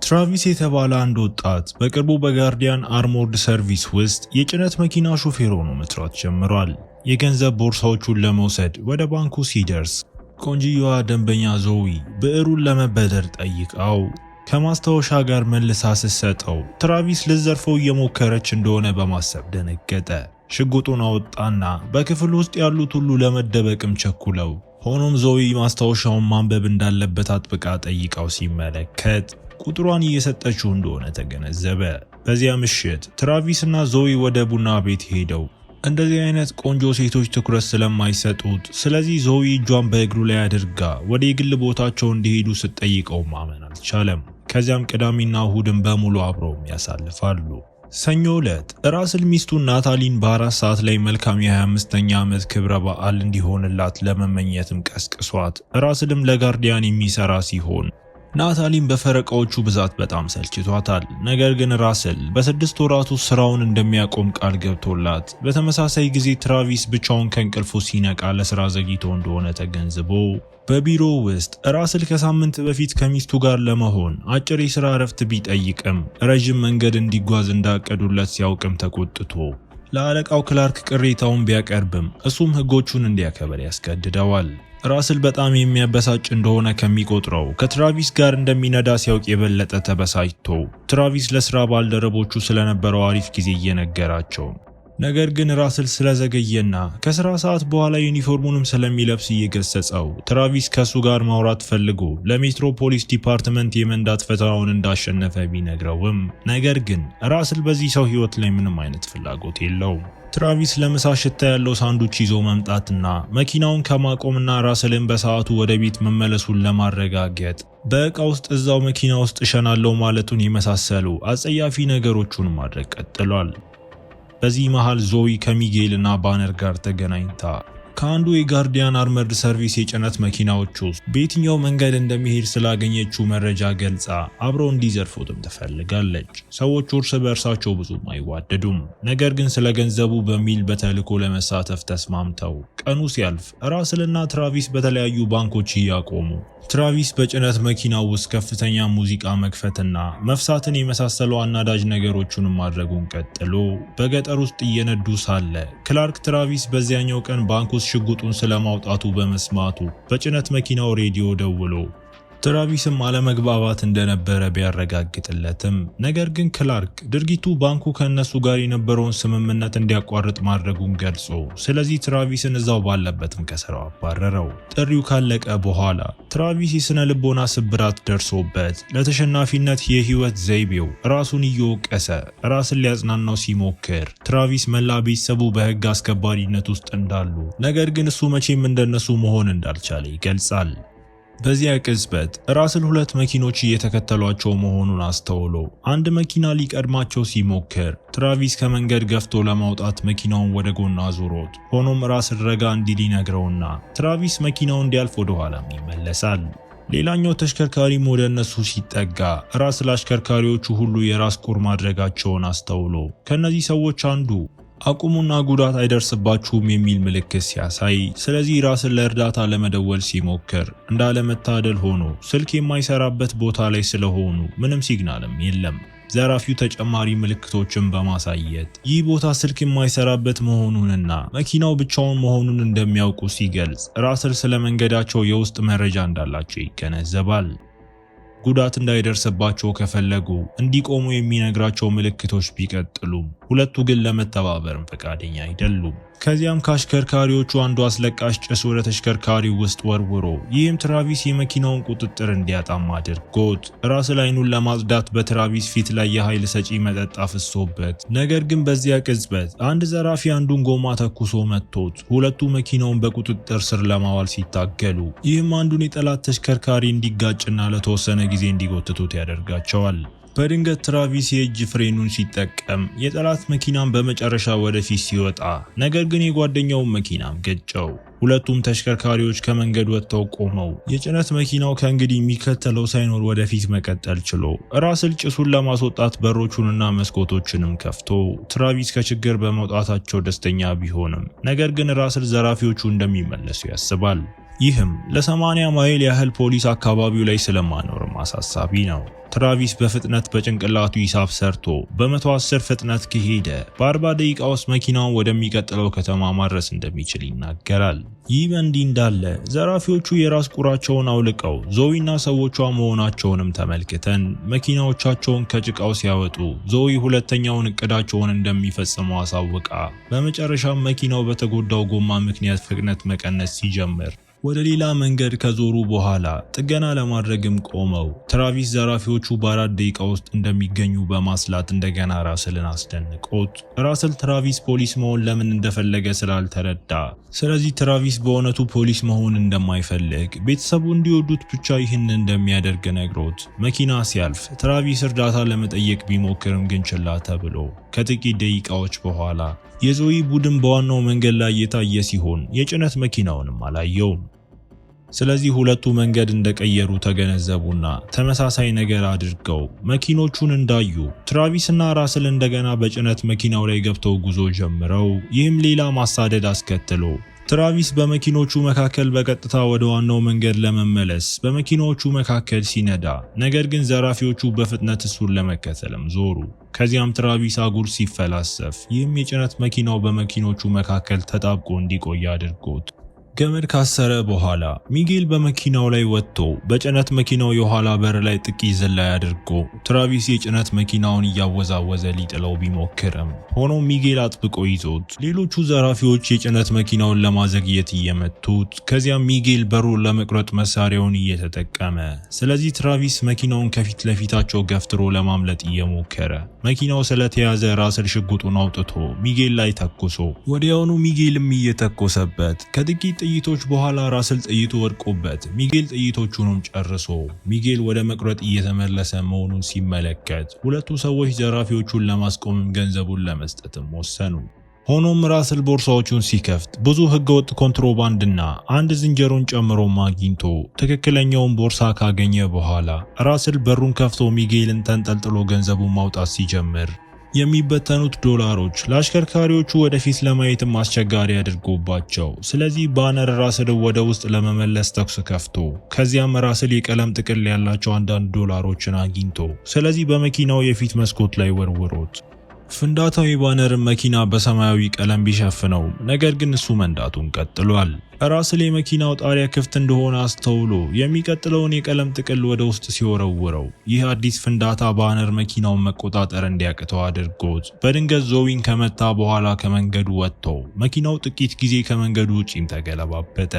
ትራቪስ የተባለ አንድ ወጣት በቅርቡ በጋርዲያን አርሞርድ ሰርቪስ ውስጥ የጭነት መኪና ሾፌር ሆኖ መስራት ጀምሯል። የገንዘብ ቦርሳዎቹን ለመውሰድ ወደ ባንኩ ሲደርስ ቆንጂየዋ ደንበኛ ዞዊ ብዕሩን ለመበደር ጠይቃው ከማስታወሻ ጋር መልሳ ስትሰጠው ትራቪስ ልዘርፈው እየሞከረች እንደሆነ በማሰብ ደነገጠ። ሽጉጡን አወጣና በክፍል ውስጥ ያሉት ሁሉ ለመደበቅም ቸኩለው፣ ሆኖም ዞዊ ማስታወሻውን ማንበብ እንዳለበት አጥብቃ ጠይቃው ሲመለከት ቁጥሯን እየሰጠችው እንደሆነ ተገነዘበ። በዚያ ምሽት ትራቪስ እና ዞዊ ወደ ቡና ቤት ሄደው እንደዚህ አይነት ቆንጆ ሴቶች ትኩረት ስለማይሰጡት፣ ስለዚህ ዞዊ እጇን በእግሩ ላይ አድርጋ ወደ የግል ቦታቸው እንዲሄዱ ስትጠይቀው ማመን አልቻለም። ከዚያም ቅዳሜና እሁድን በሙሉ አብረውም ያሳልፋሉ። ሰኞ ዕለት ራስል ሚስቱን ናታሊን በ4 ሰዓት ላይ መልካም የ25ኛ ዓመት ክብረ በዓል እንዲሆንላት ለመመኘትም ቀስቅሷት፣ ራስልም ለጋርዲያን የሚሰራ ሲሆን ናታሊን በፈረቃዎቹ ብዛት በጣም ሰልችቷታል። ነገር ግን ራስል በ6 ወራት ውስጥ ስራውን እንደሚያቆም ቃል ገብቶላት፣ በተመሳሳይ ጊዜ ትራቪስ ብቻውን ከእንቅልፉ ሲነቃ ለስራ ዘግይቶ እንደሆነ ተገንዝቦ በቢሮ ውስጥ ራስል ከሳምንት በፊት ከሚስቱ ጋር ለመሆን አጭር የስራ እረፍት ቢጠይቅም ረጅም መንገድ እንዲጓዝ እንዳቀዱለት ሲያውቅም ተቆጥቶ ለአለቃው ክላርክ ቅሬታውን ቢያቀርብም እሱም ህጎቹን እንዲያከብር ያስገድደዋል። ራስል በጣም የሚያበሳጭ እንደሆነ ከሚቆጥረው ከትራቪስ ጋር እንደሚነዳ ሲያውቅ የበለጠ ተበሳጭቶ ትራቪስ ለስራ ባልደረቦቹ ስለነበረው አሪፍ ጊዜ እየነገራቸው፣ ነገር ግን ራስል ስለዘገየና ከስራ ሰዓት በኋላ ዩኒፎርሙንም ስለሚለብስ እየገሰጸው ትራቪስ ከሱ ጋር ማውራት ፈልጎ ለሜትሮፖሊስ ዲፓርትመንት የመንዳት ፈተናውን እንዳሸነፈ ቢነግረውም፣ ነገር ግን ራስል በዚህ ሰው ህይወት ላይ ምንም አይነት ፍላጎት የለውም። ትራቪስ ለምሳ ሽታ ያለው ሳንዱች ይዞ መምጣትና መኪናውን ከማቆምና ራስልን በሰዓቱ ወደ ቤት መመለሱን ለማረጋገጥ በእቃ ውስጥ እዛው መኪና ውስጥ እሸናለው ማለቱን የመሳሰሉ አጸያፊ ነገሮቹን ማድረግ ቀጥሏል። በዚህ መሃል ዞዊ ከሚጌል እና ባነር ጋር ተገናኝታ ከአንዱ የጋርዲያን አርመርድ ሰርቪስ የጭነት መኪናዎች ውስጥ በየትኛው መንገድ እንደሚሄድ ስላገኘችው መረጃ ገልጻ አብረው እንዲዘርፉትም ትፈልጋለች። ሰዎቹ እርስ በእርሳቸው ብዙም አይዋደዱም፣ ነገር ግን ስለ ገንዘቡ በሚል በተልዕኮ ለመሳተፍ ተስማምተው ቀኑ ሲያልፍ ራስልና ትራቪስ በተለያዩ ባንኮች እያቆሙ ትራቪስ በጭነት መኪናው ውስጥ ከፍተኛ ሙዚቃ መክፈትና መፍሳትን የመሳሰሉ አናዳጅ ነገሮችን ማድረጉን ቀጥሎ በገጠር ውስጥ እየነዱ ሳለ ክላርክ ትራቪስ በዚያኛው ቀን ባንክ ውስጥ ሽጉጡን ስለማውጣቱ በመስማቱ በጭነት መኪናው ሬዲዮ ደውሎ ትራቪስም አለመግባባት እንደነበረ ቢያረጋግጥለትም፣ ነገር ግን ክላርክ ድርጊቱ ባንኩ ከነሱ ጋር የነበረውን ስምምነት እንዲያቋርጥ ማድረጉን ገልጾ ስለዚህ ትራቪስን እዛው ባለበትም ከስራው አባረረው። ጥሪው ካለቀ በኋላ ትራቪስ የስነ ልቦና ስብራት ደርሶበት ለተሸናፊነት የህይወት ዘይቤው ራሱን እየወቀሰ ራስን ሊያጽናናው ሲሞክር ትራቪስ መላ ቤተሰቡ በህግ አስከባሪነት ውስጥ እንዳሉ፣ ነገር ግን እሱ መቼም እንደነሱ መሆን እንዳልቻለ ይገልጻል። በዚያ ቅጽበት ራስል 2 መኪኖች እየተከተሏቸው መሆኑን አስተውሎ አንድ መኪና ሊቀድማቸው ሲሞክር ትራቪስ ከመንገድ ገፍቶ ለማውጣት መኪናውን ወደ ጎን አዙሮት፣ ሆኖም ራስል ረጋ እንዲል ይነግረውና ትራቪስ መኪናውን እንዲያልፍ ወደ ኋላም ይመለሳል። ሌላኛው ተሽከርካሪም ወደ እነሱ ሲጠጋ ራስል አሽከርካሪዎቹ ሁሉ የራስ ቁር ማድረጋቸውን አስተውሎ ከነዚህ ሰዎች አንዱ አቁሙና ጉዳት አይደርስባችሁም የሚል ምልክት ሲያሳይ፣ ስለዚህ ራስን ለእርዳታ ለመደወል ሲሞክር እንዳለመታደል ሆኖ ስልክ የማይሰራበት ቦታ ላይ ስለሆኑ ምንም ሲግናልም የለም። ዘራፊው ተጨማሪ ምልክቶችን በማሳየት ይህ ቦታ ስልክ የማይሰራበት መሆኑንና መኪናው ብቻውን መሆኑን እንደሚያውቁ ሲገልጽ ራስል ስለ መንገዳቸው የውስጥ መረጃ እንዳላቸው ይገነዘባል። ጉዳት እንዳይደርስባቸው ከፈለጉ እንዲቆሙ የሚነግራቸው ምልክቶች ቢቀጥሉም ሁለቱ ግን ለመተባበርም ፈቃደኛ አይደሉም። ከዚያም ከአሽከርካሪዎቹ አንዱ አስለቃሽ ጭስ ወደ ተሽከርካሪው ውስጥ ወርውሮ ይህም ትራቪስ የመኪናውን ቁጥጥር እንዲያጣም አድርጎት ራስል አይኑን ለማጽዳት በትራቪስ ፊት ላይ የኃይል ሰጪ መጠጥ አፍሶበት፣ ነገር ግን በዚያ ቅጽበት አንድ ዘራፊ አንዱን ጎማ ተኩሶ መጥቶት ሁለቱ መኪናውን በቁጥጥር ስር ለማዋል ሲታገሉ ይህም አንዱን የጠላት ተሽከርካሪ እንዲጋጭና ለተወሰነ ጊዜ እንዲጎትቱት ያደርጋቸዋል። በድንገት ትራቪስ የእጅ ፍሬኑን ሲጠቀም የጠላት መኪናን በመጨረሻ ወደፊት ሲወጣ፣ ነገር ግን የጓደኛውን መኪናም ገጨው። ሁለቱም ተሽከርካሪዎች ከመንገድ ወጥተው ቆመው የጭነት መኪናው ከእንግዲህ የሚከተለው ሳይኖር ወደፊት መቀጠል ችሎ ራስል ጭሱን ለማስወጣት በሮቹንና መስኮቶችንም ከፍቶ ትራቪስ ከችግር በመውጣታቸው ደስተኛ ቢሆንም፣ ነገር ግን ራስል ዘራፊዎቹ እንደሚመለሱ ያስባል። ይህም ለ80 ማይል ያህል ፖሊስ አካባቢው ላይ ስለማኖርም አሳሳቢ ነው። ትራቪስ በፍጥነት በጭንቅላቱ ሂሳብ ሰርቶ በ110 ፍጥነት ከሄደ በ40 ደቂቃ ውስጥ መኪናውን ወደሚቀጥለው ከተማ ማድረስ እንደሚችል ይናገራል። ይህ በእንዲህ እንዳለ ዘራፊዎቹ የራስ ቁራቸውን አውልቀው ዞዊና ሰዎቿ መሆናቸውንም ተመልክተን መኪናዎቻቸውን ከጭቃው ሲያወጡ ዞዊ ሁለተኛውን እቅዳቸውን እንደሚፈጽሙ አሳውቃ በመጨረሻም መኪናው በተጎዳው ጎማ ምክንያት ፍጥነት መቀነስ ሲጀምር ወደ ሌላ መንገድ ከዞሩ በኋላ ጥገና ለማድረግም ቆመው ትራቪስ ዘራፊዎቹ በ4 ደቂቃ ውስጥ እንደሚገኙ በማስላት እንደገና ራስልን አስደንቆት ራስል ትራቪስ ፖሊስ መሆን ለምን እንደፈለገ ስላልተረዳ ስለዚህ ትራቪስ በእውነቱ ፖሊስ መሆን እንደማይፈልግ ቤተሰቡ እንዲወዱት ብቻ ይህን እንደሚያደርግ ነግሮት መኪና ሲያልፍ ትራቪስ እርዳታ ለመጠየቅ ቢሞክርም ግን ችላ ተብሎ ከጥቂት ደቂቃዎች በኋላ የዞዊ ቡድን በዋናው መንገድ ላይ የታየ ሲሆን የጭነት መኪናውንም አላየውም። ስለዚህ ሁለቱ መንገድ እንደቀየሩ ተገነዘቡና ተመሳሳይ ነገር አድርገው መኪኖቹን እንዳዩ ትራቪስና ራስል እንደገና በጭነት መኪናው ላይ ገብተው ጉዞ ጀምረው ይህም ሌላ ማሳደድ አስከትሎ ትራቪስ በመኪኖቹ መካከል በቀጥታ ወደ ዋናው መንገድ ለመመለስ በመኪናዎቹ መካከል ሲነዳ ነገር ግን ዘራፊዎቹ በፍጥነት እሱን ለመከተልም ዞሩ። ከዚያም ትራቪስ አጉር ሲፈላሰፍ ይህም የጭነት መኪናው በመኪኖቹ መካከል ተጣብቆ እንዲቆይ አድርጎት ገመድ ካሰረ በኋላ ሚጌል በመኪናው ላይ ወጥቶ በጭነት መኪናው የኋላ በር ላይ ጥቂት ዝላይ አድርጎ ትራቪስ የጭነት መኪናውን እያወዛወዘ ሊጥለው ቢሞክርም ሆኖም ሚጌል አጥብቆ ይዞት ሌሎቹ ዘራፊዎች የጭነት መኪናውን ለማዘግየት እየመቱት ከዚያም ሚጌል በሩን ለመቁረጥ መሳሪያውን እየተጠቀመ ስለዚህ ትራቪስ መኪናውን ከፊት ለፊታቸው ገፍትሮ ለማምለጥ እየሞከረ መኪናው ስለተያዘ ራስል ሽጉጡን አውጥቶ ሚጌል ላይ ተኩሶ ወዲያውኑ ሚጌልም እየተኮሰበት ከጥቂት ጥይቶች በኋላ ራስል ጥይቱ ወድቆበት ሚጌል ጥይቶቹንም ጨርሶ ሚጌል ወደ መቁረጥ እየተመለሰ መሆኑን ሲመለከት ሁለቱ ሰዎች ዘራፊዎቹን ለማስቆም ገንዘቡን ለመስጠትም ወሰኑ። ሆኖም ራስል ቦርሳዎቹን ሲከፍት ብዙ ህገወጥ ኮንትሮባንድና አንድ ዝንጀሮን ጨምሮ አግኝቶ ትክክለኛውን ቦርሳ ካገኘ በኋላ ራስል በሩን ከፍቶ ሚጌልን ተንጠልጥሎ ገንዘቡን ማውጣት ሲጀምር የሚበተኑት ዶላሮች ለአሽከርካሪዎቹ ወደፊት ለማየትም አስቸጋሪ አድርጎባቸው ስለዚህ ባነር ራስል ወደ ውስጥ ለመመለስ ተኩስ ከፍቶ ከዚያም ራስል የቀለም ጥቅል ያላቸው አንዳንድ ዶላሮችን አግኝቶ ስለዚህ በመኪናው የፊት መስኮት ላይ ወርውሮት ፍንዳታው የባነርን መኪና በሰማያዊ ቀለም ቢሸፍነው ነገር ግን እሱ መንዳቱን ቀጥሏል። ራስል የመኪናው ጣሪያ ክፍት እንደሆነ አስተውሎ የሚቀጥለውን የቀለም ጥቅል ወደ ውስጥ ሲወረውረው ይህ አዲስ ፍንዳታ ባነር መኪናውን መቆጣጠር እንዲያቅተው አድርጎት በድንገት ዞዊን ከመታ በኋላ ከመንገዱ ወጥቶ መኪናው ጥቂት ጊዜ ከመንገዱ ውጪም ተገለባበጠ።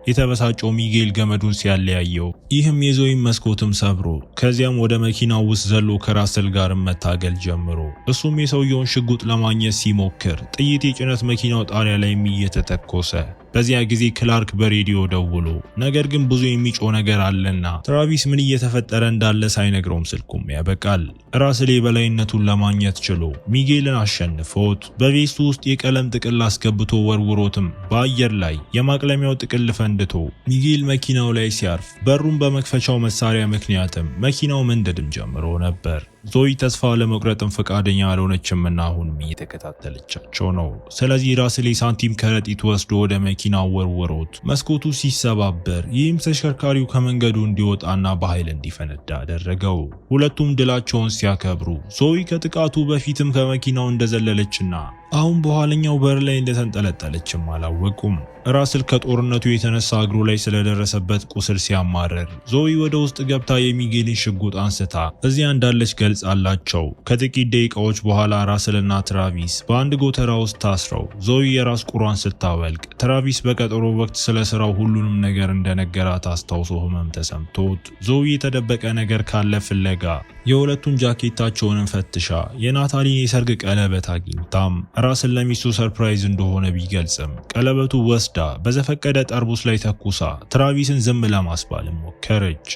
የተበሳጨው ሚጌል ገመዱን ሲያለያየው ይህም የዞዊን መስኮትም ሰብሮ ከዚያም ወደ መኪናው ውስጥ ዘሎ ከራስል ጋር መታገል ጀምሮ እሱም የሰውየውን ሽጉጥ ለማግኘት ሲሞክር ጥይት የጭነት መኪናው ጣሪያ ላይ እየተተኮሰ በዚያ ጊዜ ክላርክ በሬዲዮ ደውሎ ነገር ግን ብዙ የሚጮህ ነገር አለና ትራቪስ ምን እየተፈጠረ እንዳለ ሳይነግረውም ስልኩም ያበቃል። ራስል የበላይነቱን ለማግኘት ችሎ ሚጌልን አሸንፎት በቬስቱ ውስጥ የቀለም ጥቅል አስገብቶ ወርውሮትም በአየር ላይ የማቅለሚያው ጥቅል ፈንድቶ ሚጌል መኪናው ላይ ሲያርፍ በሩን በመክፈቻው መሳሪያ ምክንያትም መኪናው መንደድም ጀምሮ ነበር። ዞዊ ተስፋ ለመቁረጥም ፈቃደኛ አልሆነችምና አሁንም እየተከታተለቻቸው ነው። ስለዚህ ራስል የሳንቲም ከረጢት ወስዶ ወደ መኪናው ወርውሮት መስኮቱ ሲሰባበር ይህም ተሽከርካሪው ከመንገዱ እንዲወጣና በኃይል እንዲፈነዳ አደረገው። ሁለቱም ድላቸውን ሲያከብሩ ዞዊ ከጥቃቱ በፊትም ከመኪናው እንደዘለለችና አሁን በኋለኛው በር ላይ እንደተንጠለጠለችም አላወቁም። ራስል ከጦርነቱ የተነሳ እግሩ ላይ ስለደረሰበት ቁስል ሲያማረር ዞዊ ወደ ውስጥ ገብታ የሚጌልን ሽጉጥ አንስታ እዚያ እንዳለች ገልጻላቸው። ከጥቂት ደቂቃዎች በኋላ ራስልና ትራቪስ በአንድ ጎተራ ውስጥ ታስረው ዞዊ የራስ ቁሯን ስታወልቅ ትራቪስ በቀጠሮ ወቅት ስለ ስራው ሁሉንም ነገር እንደነገራት አስታውሶ ህመም ተሰምቶት ዞዊ የተደበቀ ነገር ካለ ፍለጋ የሁለቱን ጃኬታቸውን ፈትሻ የናታሊን የሰርግ ቀለበት አግኝታም ራስን ለሚስቱ ሰርፕራይዝ እንደሆነ ቢገልጽም ቀለበቱ ወስዳ በዘፈቀደ ጠርሙስ ላይ ተኩሳ ትራቪስን ዝም ለማስባል ሞከረች።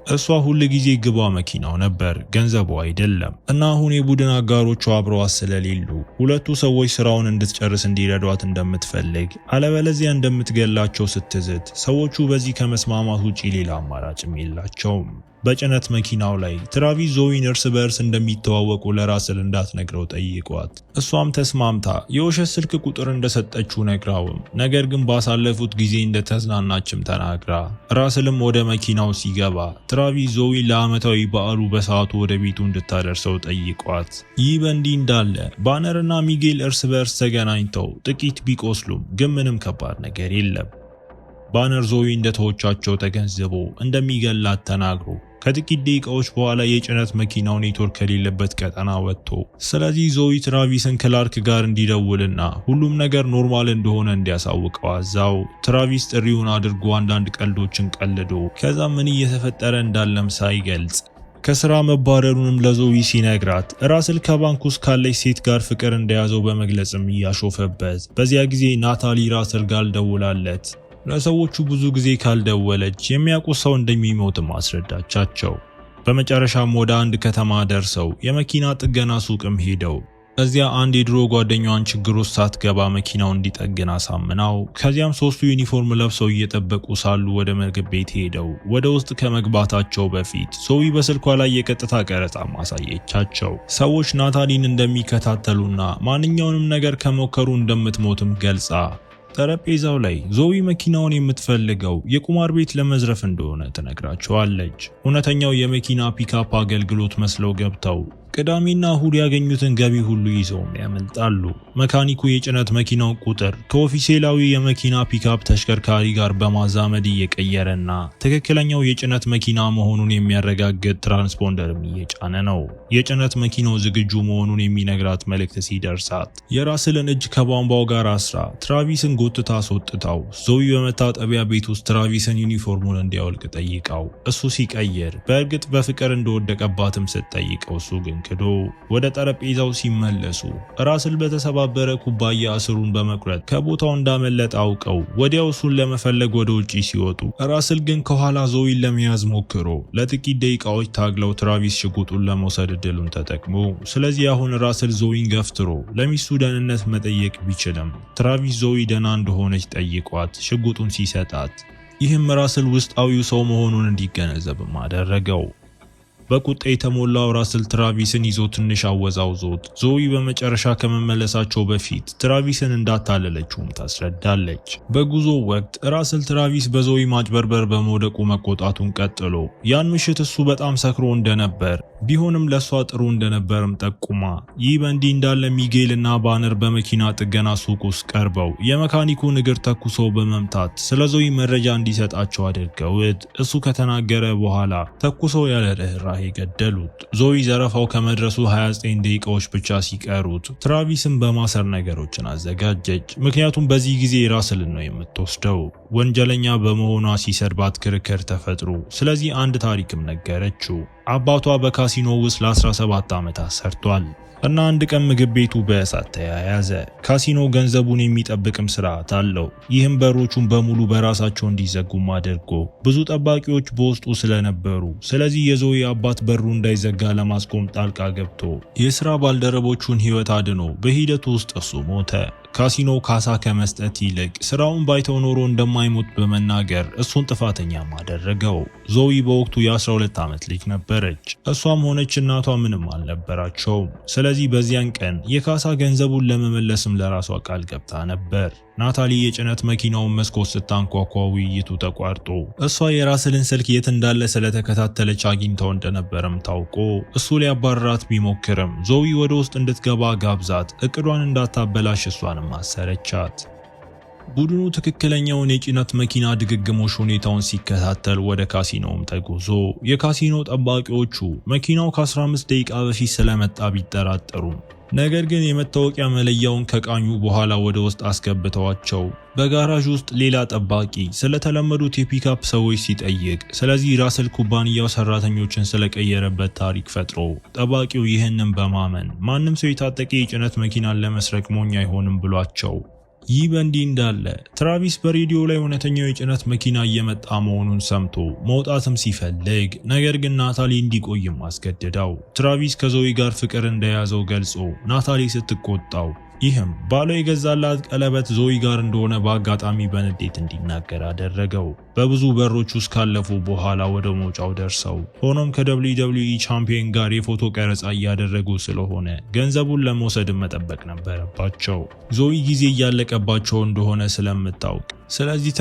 እሷ ሁሉ ጊዜ ግባ መኪናው ነበር ገንዘቡ አይደለም እና አሁን የቡድን አጋሮቿ አብረዋት ስለሌሉ ሁለቱ ሰዎች ስራውን እንድትጨርስ እንዲረዷት እንደምትፈልግ አለበለዚያ እንደምትገላቸው ስትዝት ሰዎቹ በዚህ ከመስማማት ውጪ ሌላ አማራጭም የላቸውም። በጭነት መኪናው ላይ ትራቪስ ዞዊን እርስ በእርስ እንደሚተዋወቁ ለራስል እንዳትነግረው ጠይቋት፣ እሷም ተስማምታ የውሸት ስልክ ቁጥር እንደሰጠችው ነግራውም ነገር ግን ባሳለፉት ጊዜ እንደተዝናናችም ተናግራ ራስልም ወደ መኪናው ሲገባ ትራቪስ ዞዊን ለዓመታዊ በዓሉ በሰዓቱ ወደ ቤቱ እንድታደርሰው ጠይቋት። ይህ በእንዲህ እንዳለ ባነርና ሚጌል እርስ በእርስ ተገናኝተው ጥቂት ቢቆስሉም ግን ምንም ከባድ ነገር የለም። ባነር ዞዊ እንደተወቻቸው ተገንዝቦ እንደሚገላት ተናግሮ ከጥቂት ደቂቃዎች በኋላ የጭነት መኪናው ኔትወርክ ከሌለበት ቀጠና ወጥቶ ስለዚህ ዞዊ ትራቪስን ክላርክ ጋር እንዲደውልና ሁሉም ነገር ኖርማል እንደሆነ እንዲያሳውቀው አዛው ትራቪስ ጥሪውን አድርጎ አንዳንድ ቀልዶችን ቀልዶ ከዛ ምን እየተፈጠረ እንዳለም ሳይገልጽ ከስራ መባረሩንም ለዞዊ ሲነግራት ራስል ከባንክ ውስጥ ካለች ሴት ጋር ፍቅር እንደያዘው በመግለጽም እያሾፈበት በዚያ ጊዜ ናታሊ ራስል ጋር ደውላለት ለሰዎቹ ብዙ ጊዜ ካልደወለች የሚያውቁት ሰው እንደሚሞት ማስረዳቻቸው። በመጨረሻም ወደ አንድ ከተማ ደርሰው የመኪና ጥገና ሱቅም ሄደው እዚያ አንድ የድሮ ጓደኛዋን ችግር ውስጥ ሳትገባ መኪናው እንዲጠግን አሳምናው ከዚያም ሶስቱ ዩኒፎርም ለብሰው እየጠበቁ ሳሉ ወደ ምግብ ቤት ሄደው ወደ ውስጥ ከመግባታቸው በፊት ዞዊ በስልኳ ላይ የቀጥታ ቀረጻ ማሳየቻቸው። ሰዎች ናታሊን እንደሚከታተሉና ማንኛውንም ነገር ከሞከሩ እንደምትሞትም ገልጻ ጠረጴዛው ላይ ዞዊ መኪናውን የምትፈልገው የቁማር ቤት ለመዝረፍ እንደሆነ ትነግራቸዋለች። እውነተኛው የመኪና ፒካፕ አገልግሎት መስለው ገብተው ቅዳሜና እሁድ ያገኙትን ገቢ ሁሉ ይዘውም ያመልጣሉ። መካኒኩ የጭነት መኪናው ቁጥር ከኦፊሴላዊ የመኪና ፒካፕ ተሽከርካሪ ጋር በማዛመድ እየቀየረና ትክክለኛው የጭነት መኪና መሆኑን የሚያረጋግጥ ትራንስፖንደርም እየጫነ ነው። የጭነት መኪናው ዝግጁ መሆኑን የሚነግራት መልእክት ሲደርሳት የራስልን እጅ ከቧንቧው ጋር አስራ ትራቪስን ጎትታ አስወጥታው ዞዊ በመታጠቢያ ቤት ውስጥ ትራቪስን ዩኒፎርሙን እንዲያወልቅ ጠይቃው እሱ ሲቀይር በእርግጥ በፍቅር እንደወደቀባትም ስትጠይቀው እሱ ግን ክዶ ወደ ጠረጴዛው ሲመለሱ ራስል በተሰባበረ ኩባያ እስሩን በመቁረጥ ከቦታው እንዳመለጠ አውቀው ወዲያው እሱን ለመፈለግ ወደ ውጪ ሲወጡ ራስል ግን ከኋላ ዞዊን ለመያዝ ሞክሮ ለጥቂት ደቂቃዎች ታግለው ትራቪስ ሽጉጡን ለመውሰድ እድሉን ተጠቅሞ ስለዚህ አሁን ራስል ዞዊን ገፍትሮ ለሚስቱ ደህንነት መጠየቅ ቢችልም ትራቪስ ዞዊ ደህና እንደሆነች ጠይቋት ሽጉጡን ሲሰጣት ይህም ራስል ውስጣዊው ሰው መሆኑን እንዲገነዘብም አደረገው። በቁጣ የተሞላው ራስል ትራቪስን ይዞ ትንሽ አወዛውዞት ዞዊ በመጨረሻ ከመመለሳቸው በፊት ትራቪስን እንዳታለለችውም ታስረዳለች። በጉዞ ወቅት ራስል ትራቪስ በዞዊ ማጭበርበር በመውደቁ መቆጣቱን ቀጥሎ ያን ምሽት እሱ በጣም ሰክሮ እንደነበር ቢሆንም ለሷ ጥሩ እንደነበርም ጠቁማ ይህ በእንዲህ እንዳለ ሚጌል እና ባነር በመኪና ጥገና ሱቅ ውስጥ ቀርበው የመካኒኩን እግር ተኩሰው በመምታት ስለ ዞዊ መረጃ እንዲሰጣቸው አድርገውት እሱ ከተናገረ በኋላ ተኩሰው ያለ ርህራሄ ገደሉት። ዞዊ ዘረፋው ከመድረሱ 29 ደቂቃዎች ብቻ ሲቀሩት ትራቪስን በማሰር ነገሮችን አዘጋጀች። ምክንያቱም በዚህ ጊዜ ራስልን ነው የምትወስደው። ወንጀለኛ በመሆኗ ሲሰድባት ክርክር ተፈጥሮ ስለዚህ አንድ ታሪክም ነገረችው። አባቷ በካሲኖ ውስጥ ለ17 ዓመታት ሰርቷል እና አንድ ቀን ምግብ ቤቱ በእሳት ተያያዘ። ካሲኖ ገንዘቡን የሚጠብቅም ስርዓት አለው። ይህም በሮቹን በሙሉ በራሳቸው እንዲዘጉም አድርጎ ብዙ ጠባቂዎች በውስጡ ስለነበሩ ስለዚህ የዞዊ አባት በሩ እንዳይዘጋ ለማስቆም ጣልቃ ገብቶ የስራ ባልደረቦቹን ህይወት አድኖ በሂደቱ ውስጥ እሱ ሞተ። ካሲኖ ካሳ ከመስጠት ይልቅ ስራውን ባይተው ኖሮ እንደማይሞት በመናገር እሱን ጥፋተኛም አደረገው። ዞዊ በወቅቱ የ12 ዓመት ልጅ ነበረች። እሷም ሆነች እናቷ ምንም አልነበራቸውም። ስለዚህ በዚያን ቀን የካሳ ገንዘቡን ለመመለስም ለራሷ ቃል ገብታ ነበር። ናታሊ የጭነት መኪናውን መስኮት ስታንኳኳ ውይይቱ ተቋርጦ እሷ የራስልን ስልክ የት እንዳለ ስለተከታተለች አግኝተው እንደነበረም ታውቆ እሱ ሊያባርራት ቢሞክርም ዞዊ ወደ ውስጥ እንድትገባ ጋብዛት እቅዷን እንዳታበላሽ እሷንም አሰረቻት። ቡድኑ ትክክለኛውን የጭነት መኪና ድግግሞሽ ሁኔታውን ሲከታተል ወደ ካሲኖም ተጉዞ የካሲኖ ጠባቂዎቹ መኪናው ከ15 ደቂቃ በፊት ስለመጣ ቢጠራጠሩም ነገር ግን የመታወቂያ መለያውን ከቃኙ በኋላ ወደ ውስጥ አስገብተዋቸው በጋራዥ ውስጥ ሌላ ጠባቂ ስለተለመዱት የፒካፕ ሰዎች ሲጠይቅ ስለዚህ ራስል ኩባንያው ሰራተኞችን ስለቀየረበት ታሪክ ፈጥሮ ጠባቂው ይህንን በማመን ማንም ሰው የታጠቀ የጭነት መኪናን ለመስረቅ ሞኝ አይሆንም ብሏቸው ይህ በእንዲህ እንዳለ ትራቪስ በሬዲዮ ላይ እውነተኛው የጭነት መኪና እየመጣ መሆኑን ሰምቶ መውጣትም ሲፈልግ ነገር ግን ናታሊ እንዲቆይም አስገድዳው። ትራቪስ ከዞዊ ጋር ፍቅር እንደያዘው ገልጾ ናታሊ ስትቆጣው ይህም ባሏ የገዛላት ቀለበት ዞይ ጋር እንደሆነ በአጋጣሚ በንዴት እንዲናገር አደረገው። በብዙ በሮች ውስጥ ካለፉ በኋላ ወደ መውጫው ደርሰው ሆኖም ከWWE ቻምፒየን ጋር የፎቶ ቀረጻ እያደረጉ ስለሆነ ገንዘቡን ለመውሰድ መጠበቅ ነበረባቸው። ዞይ ጊዜ እያለቀባቸው እንደሆነ ስለምታውቅ ስለዚህ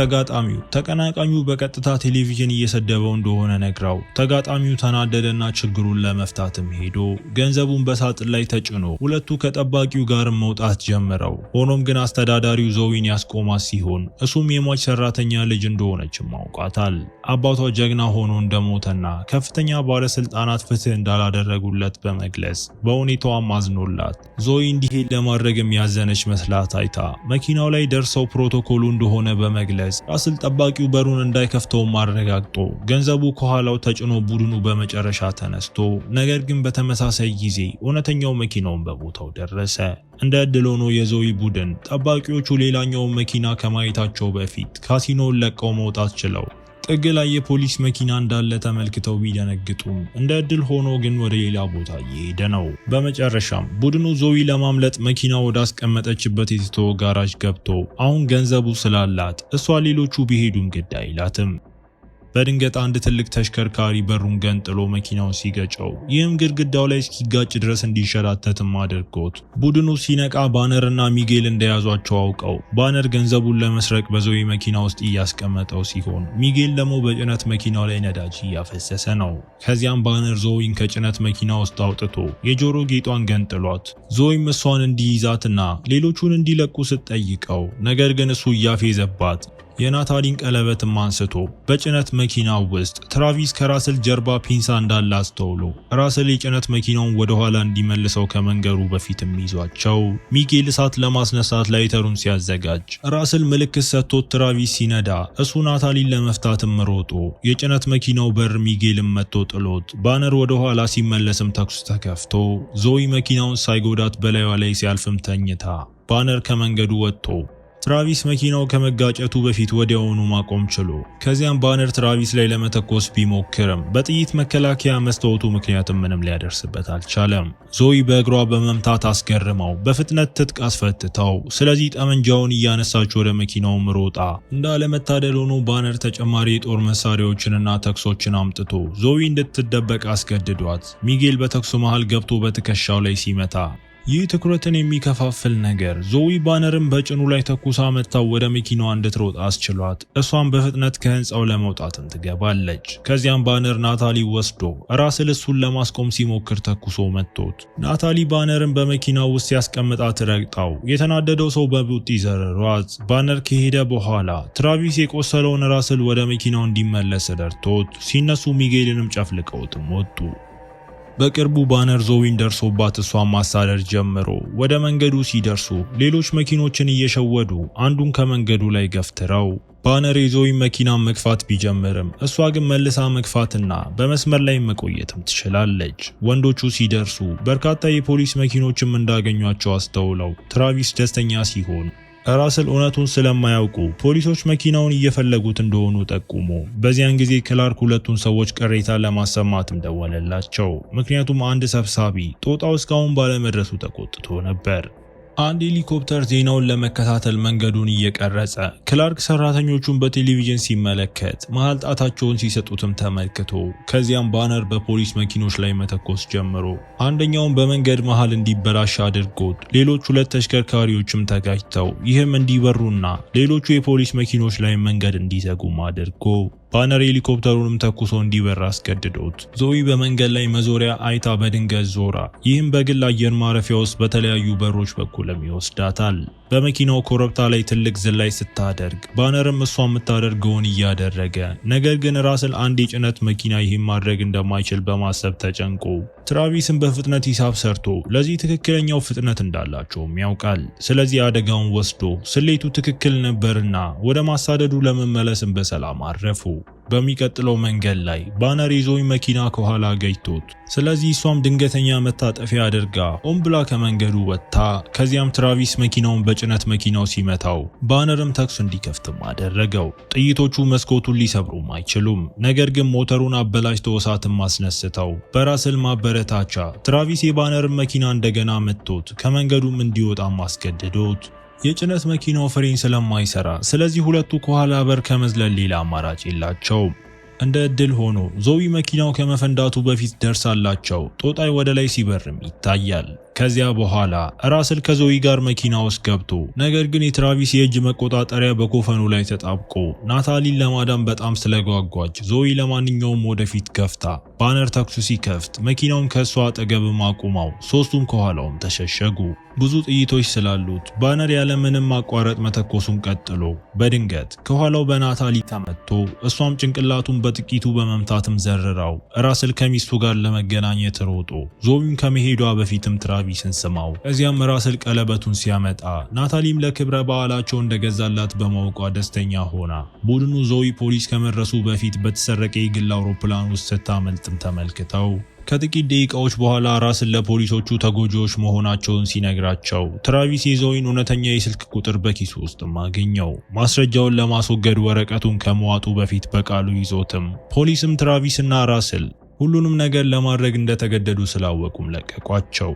ተቀናቃኙ በቀጥታ ቴሌቪዥን እየሰደበው እንደሆነ ነግራው ተጋጣሚው ተናደደና ችግሩን ለመፍታትም ሄዶ ገንዘቡን በሳጥን ላይ ተጭኖ ሁለቱ ከጠባቂው ጋር መውጣት ጀምረው ሆኖም ግን አስተዳዳሪው ዞይን ያስቆማት ሲሆን እሱም የሟች ሰራተኛ ልጅ እንደሆነችም አውቃታል። አባቷ ጀግና ሆኖ እንደሞተና ከፍተኛ ባለስልጣናት ፍትህ እንዳላደረጉለት በመግለጽ በሁኔታዋም አዝኖላት ዞይ እንዲሄድ ለማድረግ የሚያዘነች መስላት አይታ መኪናው ላይ ደርሰው ፕሮቶኮሉ እንደሆነ በመግለጽ ራስል ጠባቂው በሩን እንዳይከፍተው ማረጋግጦ ገንዘቡ ከኋላው ተጭኖ ቡድኑ በመጨረሻ ተነስቶ ነገር ግን በተመሳሳይ ጊዜ እውነተኛው መኪናውን በቦታው ደረሰ። እንደ ዕድል ሆኖ የዞይ ቡድን ጠባቂዎቹ ሌላኛውን መኪና ከማየታቸው በፊት ካሲኖውን ለቀው መውጣት ችለው ጥግ ላይ የፖሊስ መኪና እንዳለ ተመልክተው ቢደነግጡም እንደ ዕድል ሆኖ ግን ወደ ሌላ ቦታ እየሄደ ነው። በመጨረሻም ቡድኑ ዞይ ለማምለጥ መኪና ወደ አስቀመጠችበት የቲቶ ጋራጅ ገብቶ አሁን ገንዘቡ ስላላት እሷ ሌሎቹ ቢሄዱም ግድ አይላትም። በድንገት አንድ ትልቅ ተሽከርካሪ በሩን ገንጥሎ መኪናውን ሲገጨው ይህም ግድግዳው ላይ እስኪጋጭ ድረስ እንዲሸራተትም አድርጎት ቡድኑ ሲነቃ ባነርና ሚጌል እንደያዟቸው አውቀው ባነር ገንዘቡን ለመስረቅ በዞይ መኪና ውስጥ እያስቀመጠው ሲሆን ሚጌል ደግሞ በጭነት መኪናው ላይ ነዳጅ እያፈሰሰ ነው። ከዚያም ባነር ዞይን ከጭነት መኪና ውስጥ አውጥቶ የጆሮ ጌጧን ገንጥሏት ዞይም እሷን እንዲይዛትና ሌሎቹን እንዲለቁ ስትጠይቀው ነገር ግን እሱ እያፌዘባት የናታሊን ቀለበትም አንስቶ በጭነት መኪናው ውስጥ ትራቪስ ከራስል ጀርባ ፒንሳ እንዳለ አስተውሎ ራስል የጭነት መኪናውን ወደ ኋላ እንዲመልሰው ከመንገሩ በፊትም ይዟቸው ሚጌል እሳት ለማስነሳት ላይተሩን ሲያዘጋጅ ራስል ምልክት ሰጥቶት ትራቪስ ሲነዳ እሱ ናታሊን ለመፍታትም ሮጦ የጭነት መኪናው በር ሚጌልም መጥቶ ጥሎት ባነር ወደ ኋላ ሲመለስም ተኩስ ተከፍቶ ዞይ መኪናውን ሳይጎዳት በላይዋ ላይ ሲያልፍም ተኝታ ባነር ከመንገዱ ወጥቶ ትራቪስ መኪናው ከመጋጨቱ በፊት ወዲያውኑ ማቆም ችሎ ከዚያም ባነር ትራቪስ ላይ ለመተኮስ ቢሞክርም በጥይት መከላከያ መስታወቱ ምክንያትም ምንም ሊያደርስበት አልቻለም። ዞይ በእግሯ በመምታት አስገርመው በፍጥነት ትጥቅ አስፈትተው ስለዚህ ጠመንጃውን እያነሳች ወደ መኪናው ሮጣ እንዳለመታደል ሆኖ ባነር ተጨማሪ የጦር መሳሪያዎችንና ተኩሶችን አምጥቶ ዞይ እንድትደበቅ አስገድዷት ሚጌል በተኩሱ መሃል ገብቶ በትከሻው ላይ ሲመታ ይህ ትኩረትን የሚከፋፍል ነገር ዞይ ባነርን በጭኑ ላይ ተኩሳ መታው ወደ መኪናዋ እንድትሮጥ አስችሏት እሷን በፍጥነት ከህንፃው ለመውጣትም ትገባለች። ከዚያም ባነር ናታሊ ወስዶ ራስል እሱን ለማስቆም ሲሞክር ተኩሶ መቶት ናታሊ ባነርን በመኪናው ውስጥ ያስቀምጣት ረግጣው የተናደደው ሰው በቡጢ ዘረሯት። ባነር ከሄደ በኋላ ትራቪስ የቆሰለውን ራስል ወደ መኪናው እንዲመለስ ደርቶት ሲነሱ ሚጌልንም ጨፍልቀውትም ወጡ። በቅርቡ ባነር ዞይን ደርሶባት እሷን ማሳደር ጀምሮ ወደ መንገዱ ሲደርሱ ሌሎች መኪኖችን እየሸወዱ አንዱን ከመንገዱ ላይ ገፍትረው ባነር የዞይን መኪና መግፋት ቢጀምርም እሷ ግን መልሳ መግፋትና በመስመር ላይ መቆየትም ትችላለች። ወንዶቹ ሲደርሱ በርካታ የፖሊስ መኪኖችም እንዳገኟቸው አስተውለው ትራቪስ ደስተኛ ሲሆን ራስል እውነቱን ስለማያውቁ ፖሊሶች መኪናውን እየፈለጉት እንደሆኑ ጠቁሞ በዚያን ጊዜ ክላርክ ሁለቱን ሰዎች ቅሬታ ለማሰማትም ደወለላቸው። ምክንያቱም አንድ ሰብሳቢ ጦጣው እስካሁን ባለመድረሱ ተቆጥቶ ነበር። አንድ ሄሊኮፕተር ዜናውን ለመከታተል መንገዱን እየቀረጸ ክላርክ ሰራተኞቹን በቴሌቪዥን ሲመለከት መሃል ጣታቸውን ሲሰጡትም ተመልክቶ ከዚያም ባነር በፖሊስ መኪኖች ላይ መተኮስ ጀምሮ አንደኛውን በመንገድ መሃል እንዲበላሽ አድርጎት ሌሎች ሁለት ተሽከርካሪዎችም ተጋጭተው ይህም እንዲበሩና ሌሎቹ የፖሊስ መኪኖች ላይ መንገድ እንዲዘጉም አድርጎ ባነር ሄሊኮፕተሩንም ተኩሶ እንዲበር አስገድዶት ዞይ በመንገድ ላይ መዞሪያ አይታ በድንገት ዞራ ይህም በግል አየር ማረፊያ ውስጥ በተለያዩ በሮች በኩልም ይወስዳታል። በመኪናው ኮረብታ ላይ ትልቅ ዝላይ ስታደርግ ባነርም እሷ የምታደርገውን እያደረገ ነገር ግን ራስል አንድ የጭነት መኪና ይህን ማድረግ እንደማይችል በማሰብ ተጨንቆ ትራቪስን በፍጥነት ሂሳብ ሰርቶ ለዚህ ትክክለኛው ፍጥነት እንዳላቸውም ያውቃል። ስለዚህ አደጋውን ወስዶ ስሌቱ ትክክል ነበርና ወደ ማሳደዱ ለመመለስም በሰላም አረፉ። በሚቀጥለው መንገድ ላይ ባነር የዞዊ መኪና ከኋላ ገጭቶት፣ ስለዚህ እሷም ድንገተኛ መታጠፊያ አድርጋ ሆን ብላ ከመንገዱ ወጥታ፣ ከዚያም ትራቪስ መኪናውን በጭነት መኪናው ሲመታው ባነርም ተኩስ እንዲከፍትም አደረገው። ጥይቶቹ መስኮቱን ሊሰብሩም አይችሉም፣ ነገር ግን ሞተሩን አበላሽተው እሳትም አስነስተው በራስል ማበረታቻ ትራቪስ የባነርን መኪና እንደገና መቶት ከመንገዱም እንዲወጣም አስገድዶት፣ የጭነት መኪናው ፍሬን ስለማይሰራ ስለዚህ ሁለቱ ከኋላ በር ከመዝለል ሌላ አማራጭ የላቸውም። እንደ እድል ሆኖ ዞዊ መኪናው ከመፈንዳቱ በፊት ደርሳላቸው ጦጣይ ወደ ላይ ሲበርም ይታያል። ከዚያ በኋላ ራስል ከዞዊ ጋር መኪና ውስጥ ገብቶ፣ ነገር ግን የትራቪስ የእጅ መቆጣጠሪያ በኮፈኑ ላይ ተጣብቆ ናታሊን ለማዳን በጣም ስለጓጓች ዞዊ ለማንኛውም ወደፊት ገፍታ ባነር ተኩሱ ሲከፍት መኪናውን ከሷ አጠገብም አቁማው ሶስቱም ከኋላውም ተሸሸጉ። ብዙ ጥይቶች ስላሉት ባነር ያለምንም ማቋረጥ መተኮሱን ቀጥሎ በድንገት ከኋላው በናታሊ ተመቶ እሷም ጭንቅላቱን በጥቂቱ በመምታትም ዘርራው ራስል ከሚስቱ ጋር ለመገናኘት ሮጦ ዞዊም ከመሄዷ በፊትም ትራቪስን ስማው። ከዚያም ራስል ቀለበቱን ሲያመጣ ናታሊም ለክብረ በዓላቸው እንደገዛላት በማወቋ ደስተኛ ሆና ቡድኑ ዞዊ ፖሊስ ከመድረሱ በፊት በተሰረቀ የግል አውሮፕላን ውስጥ ስታመልጥም ተመልክተው ከጥቂት ደቂቃዎች በኋላ ራስል ለፖሊሶቹ ተጎጂዎች መሆናቸውን ሲነግራቸው ትራቪስ የዞዊን እውነተኛ የስልክ ቁጥር በኪሱ ውስጥም አገኘው። ማስረጃውን ለማስወገድ ወረቀቱን ከመዋጡ በፊት በቃሉ ይዞትም ፖሊስም ትራቪስና ራስል ሁሉንም ነገር ለማድረግ እንደተገደዱ ስላወቁም ለቀቋቸው።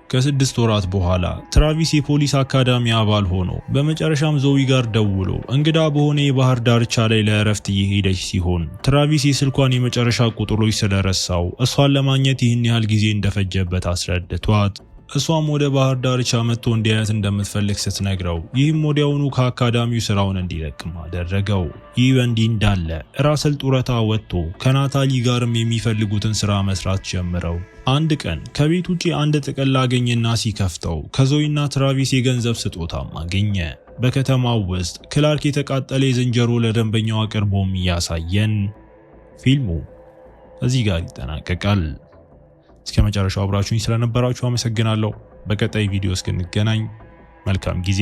ከ6 ወራት በኋላ ትራቪስ የፖሊስ አካዳሚ አባል ሆኖ በመጨረሻም ዞዊ ጋር ደውሎ እንግዳ በሆነ የባህር ዳርቻ ላይ ለእረፍት እየሄደች ሲሆን ትራቪስ የስልኳን የመጨረሻ ቁጥሮች ስለረሳው እሷን ለማግኘት ይህን ያህል ጊዜ እንደፈጀበት አስረድቷት፣ እሷም ወደ ባህር ዳርቻ መጥቶ እንዲያያት እንደምትፈልግ ስትነግረው ይህም ወዲያውኑ ከአካዳሚው ስራውን እንዲለቅም አደረገው። ይህ በእንዲህ እንዳለ ራስል ጡረታ ወጥቶ ከናታሊ ጋርም የሚፈልጉትን ስራ መስራት ጀምረው አንድ ቀን ከቤት ውጪ አንድ ጥቅል አገኘና ሲከፍተው ከዞዊና ትራቪስ የገንዘብ ስጦታም አገኘ። በከተማው ውስጥ ክላርክ የተቃጠለ የዝንጀሮ ለደንበኛው አቅርቦም እያሳየን ፊልሙ እዚህ ጋር ይጠናቀቃል። እስከ መጨረሻው አብራችሁኝ ስለነበራችሁ አመሰግናለሁ። በቀጣይ ቪዲዮ እስክንገናኝ መልካም ጊዜ